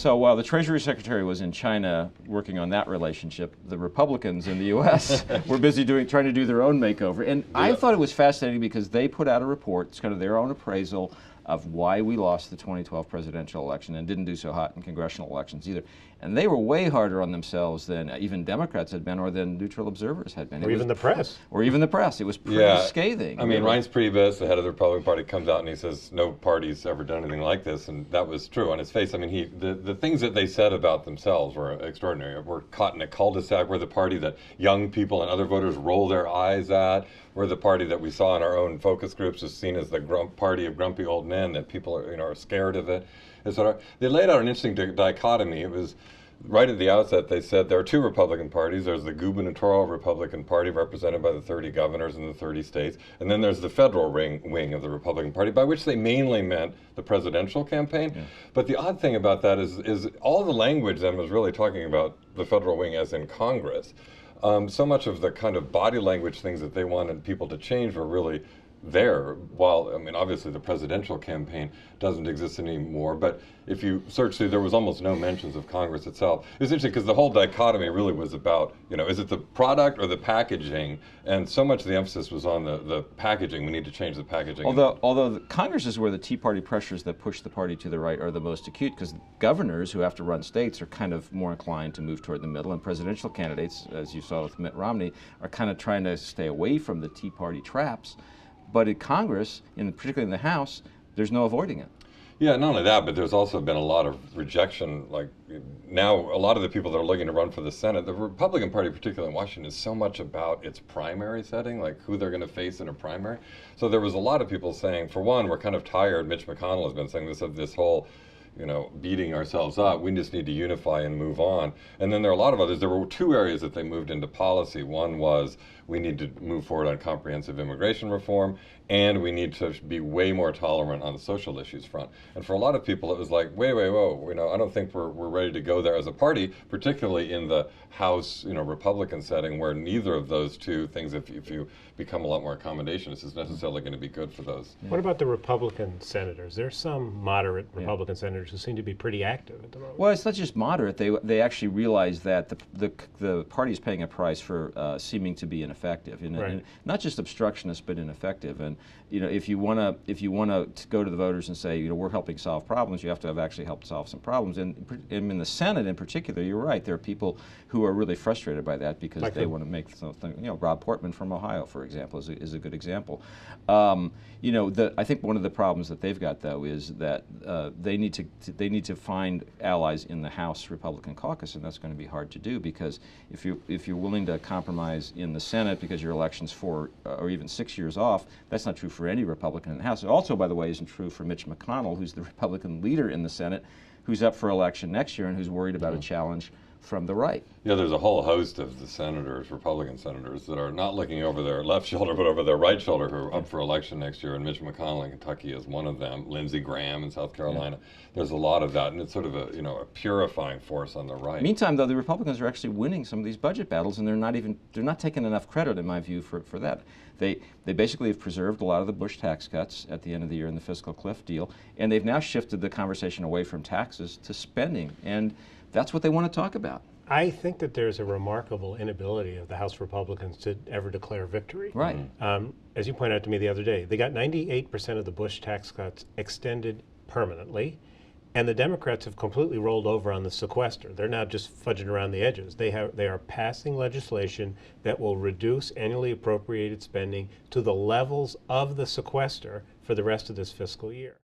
So while the Treasury Secretary was in China working on that relationship, the Republicans in the U.S. were busy trying to do their own makeover. And I thought it was fascinating because they put out a report, it's kind of their own appraisal of why we lost the 2012 presidential election and didn't do so hot in congressional elections either. And they were way harder on themselves than even Democrats had been or than neutral observers had been. Or even the press. Or even the press. It was pretty scathing. I mean, Reince Priebus, the head of the Republican Party, comes out and he says no party's ever done anything like this, and that was true on his face. I mean, the things that they said about themselves were extraordinary. We're caught in a cul-de-sac. We're the party that young people and other voters roll their eyes at. We're the party that we saw in our own focus groups is seen as the party of grumpy old men, that people are scared of it. And so they laid out an interesting dichotomy. It was right at the outset, they said there are two Republican parties. There's the gubernatorial Republican Party represented by the 30 governors in the 30 states, and then there's the federal wing of the Republican Party, by which they mainly meant the presidential campaign. Yeah. But the odd thing about that is all the language then was really talking about the federal wing as in Congress. So much of the kind of body language things that they wanted people to change were really there. While, I mean, obviously the presidential campaign doesn't exist anymore, but if you search through, there was almost no mentions of Congress itself. It's interesting because the whole dichotomy really was about, is it the product or the packaging? And so much of the emphasis was on the packaging. We need to change the packaging. Although the Congress is where the Tea Party pressures that push the party to the right are the most acute, because governors who have to run states are kind of more inclined to move toward the middle, and presidential candidates, as you saw with Mitt Romney, are kind of trying to stay away from the Tea Party traps. But in Congress, particularly in the House, there's no avoiding it. Yeah, not only that, but there's also been a lot of rejection. Like now, a lot of the people that are looking to run for the Senate, the Republican Party, particularly in Washington, is so much about its primary setting, like who they're going to face in a primary. So there was a lot of people saying, for one, we're kind of tired. Mitch McConnell has been saying this whole, beating ourselves up. We just need to unify and move on. And then there are a lot of others. There were two areas that they moved into policy. One was we need to move forward on comprehensive immigration reform, and we need to be way more tolerant on the social issues front. And for a lot of people, it was like, wait, whoa, I don't think we're ready to go there as a party, particularly in the House, Republican setting, where neither of those two things, if you become a lot more accommodationist, is necessarily going to be good for those. What about the Republican senators? There's some moderate Republican senators who seem to be pretty active at the moment. Well, it's not just moderate. They actually realize that the party is paying a price for seeming to be ineffective, and not just obstructionist, but ineffective. And if you want to go to the voters and say, we're helping solve problems, you have to have actually helped solve some problems. And in the Senate, in particular, you're right. There are people who are really frustrated by that because they want to make something. Rob Portman from Ohio, for example, is a good example. I think one of the problems that they've got, though, is that they need to find allies in the House Republican caucus, and that's going to be hard to do, because if you're willing to compromise in the Senate because your election's 4 or even 6 years off, that's not true for any Republican in the House. It also, by the way, isn't true for Mitch McConnell, who's the Republican leader in the Senate, who's up for election next year and who's worried about a challenge from the right. Yeah, there's a whole host of the senators, Republican senators, that are not looking over their left shoulder, but over their right shoulder, who are up for election next year. And Mitch McConnell in Kentucky is one of them. Lindsey Graham in South Carolina. There's a lot of that, and it's sort of a purifying force on the right. Meantime, though, the Republicans are actually winning some of these budget battles, and they're not taking enough credit, in my view, for that. They basically have preserved a lot of the Bush tax cuts at the end of the year in the fiscal cliff deal, and they've now shifted the conversation away from taxes to spending, and that's what they want to talk about. I think that there's a remarkable inability of the House Republicans to ever declare victory. Right. As you pointed out to me the other day, they got 98% of the Bush tax cuts extended permanently, and the Democrats have completely rolled over on the sequester. They're now just fudging around the edges. They are passing legislation that will reduce annually appropriated spending to the levels of the sequester for the rest of this fiscal year.